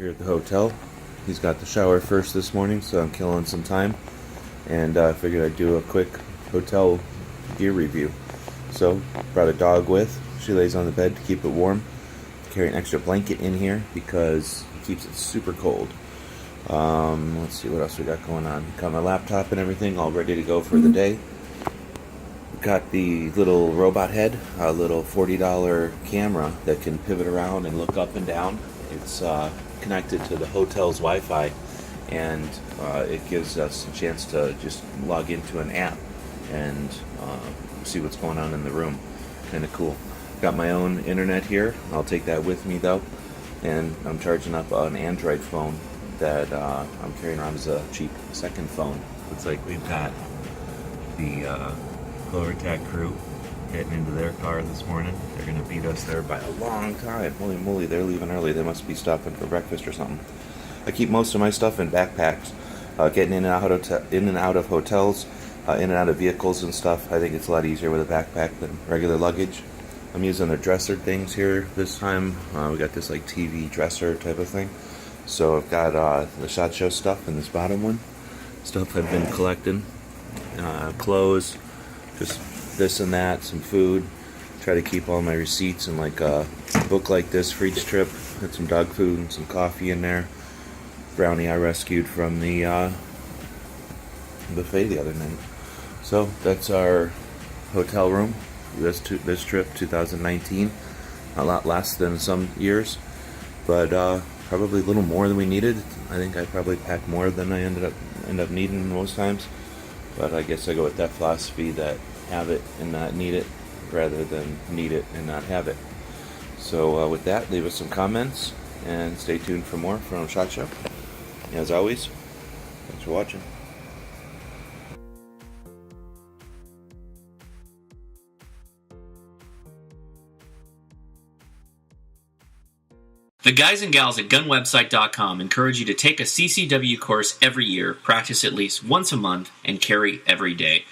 Here at the hotel. He's got the shower first this morning, so I'm killing some time. And I figured I'd do a quick hotel gear review. So, brought a dog with. She lays on the bed to keep it warm. Carry an extra blanket in here because it keeps it super cold. Let's see what else we got going on. Got my laptop and everything all ready to go for the day. Got the little robot head, a little $40 camera that can pivot around and look up and down. It's connected to the hotel's Wi-Fi, and it gives us a chance to just log into an app and see what's going on in the room. Kind of cool. Got my own internet here. I'll take that with me though, and I'm charging up an Android phone that I'm carrying around as a cheap second phone. Looks like we've got the Lower Tech crew getting into their car this morning. They're going to beat us there by a long time. Holy moly, they're leaving early. They must be stopping for breakfast or something. I keep most of my stuff in backpacks, getting in and out of hotels, in and out of vehicles and stuff. I think it's a lot easier with a backpack than regular luggage. I'm using their dresser things here this time. We got this like TV dresser type of thing. So I've got the SHOT Show stuff in this bottom one. Stuff I've been collecting. Clothes, just this and that, some food. Try to keep all my receipts in like a book like this for each trip. Had some dog food and some coffee in there. Brownie I rescued from the buffet the other night. So that's our hotel room. This trip, 2019. A lot less than some years, but probably a little more than we needed. I think I probably packed more than I end up needing most times. But I guess I go with that philosophy that have it and not need it, rather than need it and not have it. So with that, leave us some comments and stay tuned for more from SHOT Show. As always, thanks for watching. The guys and gals at gunwebsite.com encourage you to take a CCW course every year, practice at least once a month, and carry every day.